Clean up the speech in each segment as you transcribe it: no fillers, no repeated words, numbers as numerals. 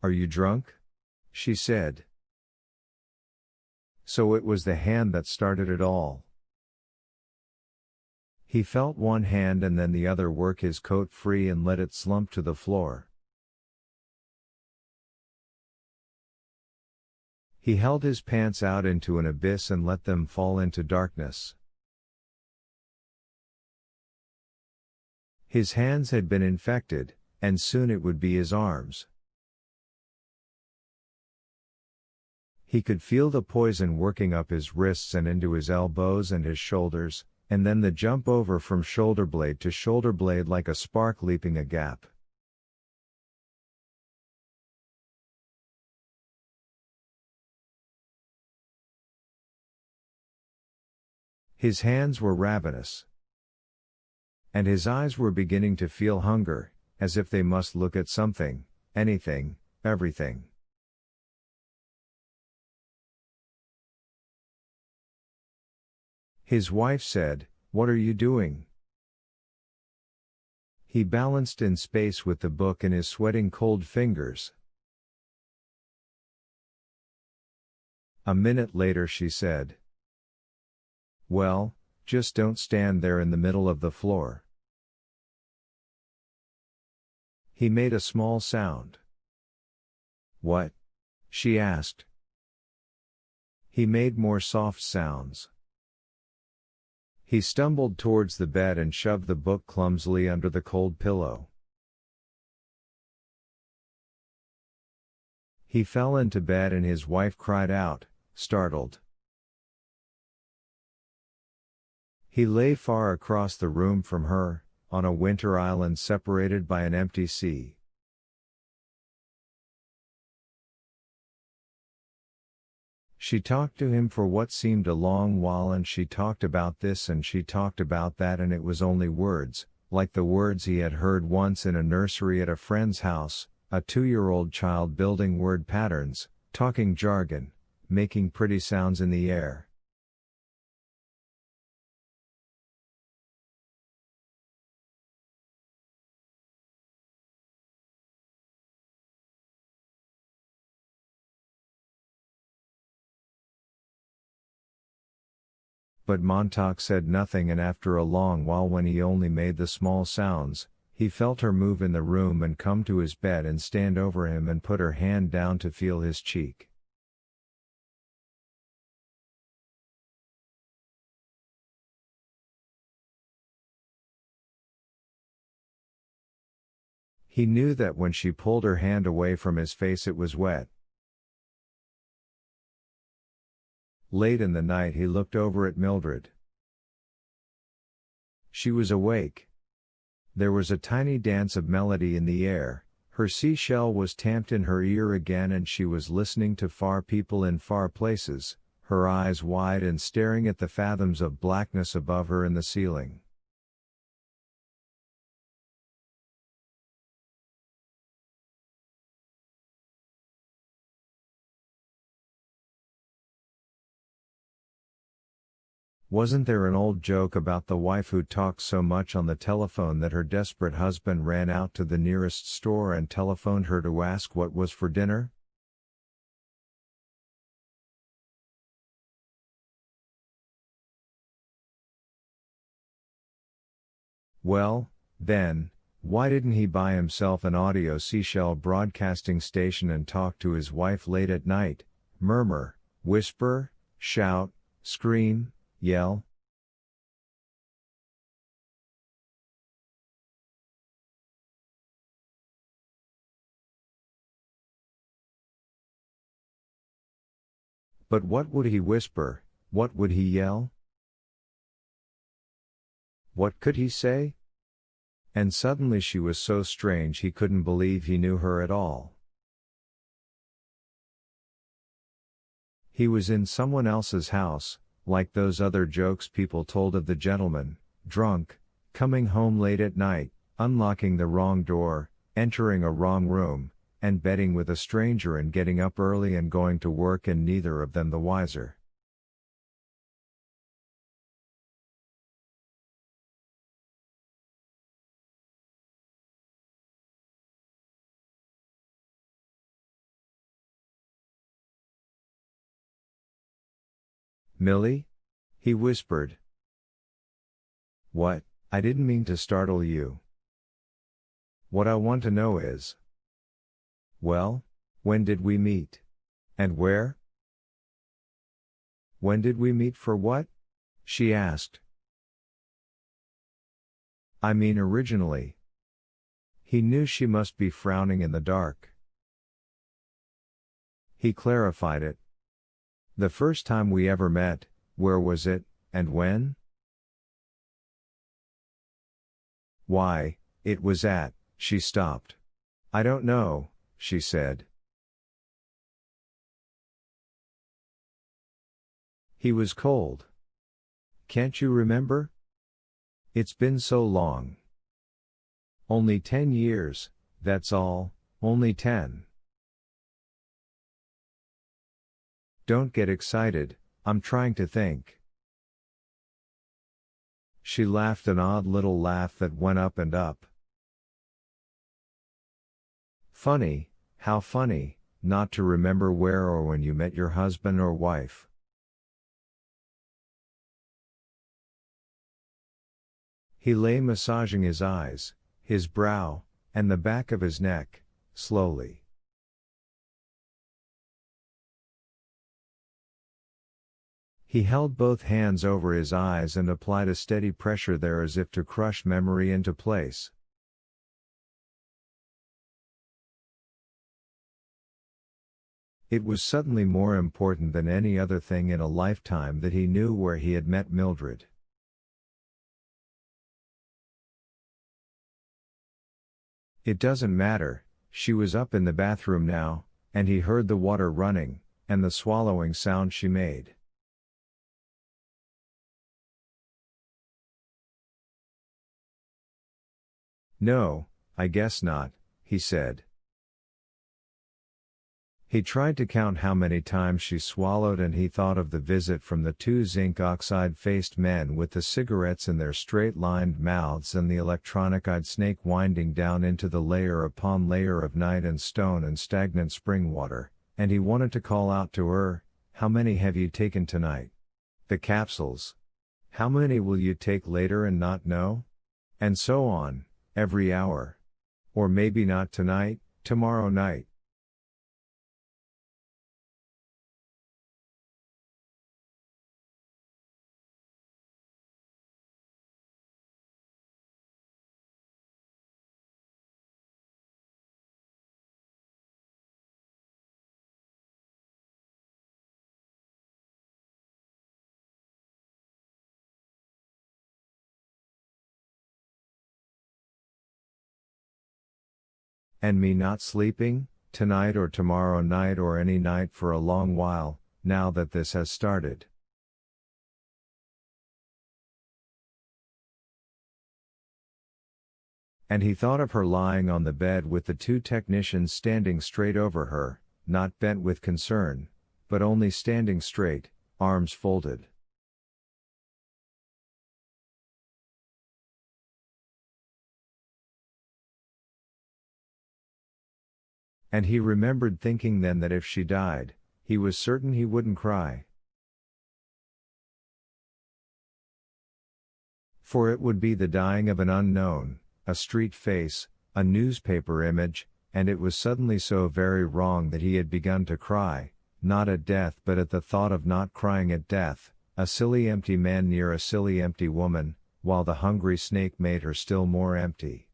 Are you drunk? She said. So it was the hand that started it all. He felt one hand and then the other work his coat free and let it slump to the floor. He held his pants out into an abyss and let them fall into darkness. His hands had been infected, and soon it would be his arms. He could feel the poison working up his wrists and into his elbows and his shoulders, and then the jump over from shoulder blade to shoulder blade like a spark leaping a gap. His hands were ravenous. And his eyes were beginning to feel hunger, as if they must look at something, anything, everything. His wife said, "What are you doing?" He balanced in space with the book in his sweating cold fingers. A minute later she said, "Well, just don't stand there in the middle of the floor." He made a small sound. "What?" she asked. He made more soft sounds. He stumbled towards the bed and shoved the book clumsily under the cold pillow. He fell into bed and his wife cried out, startled. He lay far across the room from her, on a winter island separated by an empty sea. She talked to him for what seemed a long while, and she talked about this and she talked about that, and it was only words, like the words he had heard once in a nursery at a friend's house, a 2-year-old child building word patterns, talking jargon, making pretty sounds in the air. But Montauk said nothing, and after a long while, when he only made the small sounds, he felt her move in the room and come to his bed and stand over him and put her hand down to feel his cheek. He knew that when she pulled her hand away from his face it was wet. Late in the night he looked over at Mildred. She was awake. There was a tiny dance of melody in the air, her seashell was tamped in her ear again, and she was listening to far people in far places, her eyes wide and staring at the fathoms of blackness above her in the ceiling. Wasn't there an old joke about the wife who talked so much on the telephone that her desperate husband ran out to the nearest store and telephoned her to ask what was for dinner? Well, then, why didn't he buy himself an audio seashell broadcasting station and talk to his wife late at night, murmur, whisper, shout, scream, yell? But what would he whisper, what would he yell? What could he say? And suddenly she was so strange he couldn't believe he knew her at all. He was in someone else's house, like those other jokes people told of the gentleman, drunk, coming home late at night, unlocking the wrong door, entering a wrong room, and betting with a stranger and getting up early and going to work, and neither of them the wiser. Millie? He whispered. What? I didn't mean to startle you. What I want to know is. Well, when did we meet? And where? When did we meet for what? She asked. I mean originally. He knew she must be frowning in the dark. He clarified it. The first time we ever met, where was it, and when? Why, it was at, she stopped. I don't know, she said. He was cold. Can't you remember? It's been so long. Only 10 years, that's all, only 10. Don't get excited, I'm trying to think. She laughed an odd little laugh that went up and up. Funny, how funny, not to remember where or when you met your husband or wife. He lay massaging his eyes, his brow, and the back of his neck, slowly. He held both hands over his eyes and applied a steady pressure there as if to crush memory into place. It was suddenly more important than any other thing in a lifetime that he knew where he had met Mildred. It doesn't matter, she was up in the bathroom now, and he heard the water running, and the swallowing sound she made. No, I guess not, he said. He tried to count how many times she swallowed, and he thought of the visit from the two zinc oxide-faced men with the cigarettes in their straight-lined mouths and the electronic-eyed snake winding down into the layer upon layer of night and stone and stagnant spring water, and he wanted to call out to her, "How many have you taken tonight? The capsules. How many will you take later and not know?" And so on, every hour. Or maybe not tonight, tomorrow night. And me not sleeping, tonight or tomorrow night or any night for a long while, now that this has started. And he thought of her lying on the bed with the two technicians standing straight over her, not bent with concern, but only standing straight, arms folded. And he remembered thinking then that if she died, he was certain he wouldn't cry. For it would be the dying of an unknown, a street face, a newspaper image, and it was suddenly so very wrong that he had begun to cry, not at death but at the thought of not crying at death, a silly empty man near a silly empty woman, while the hungry snake made her still more empty.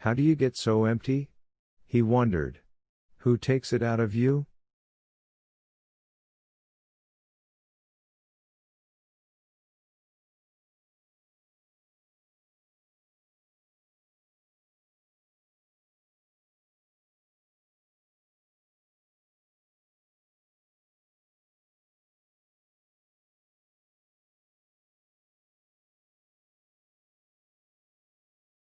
How do you get so empty? He wondered. Who takes it out of you?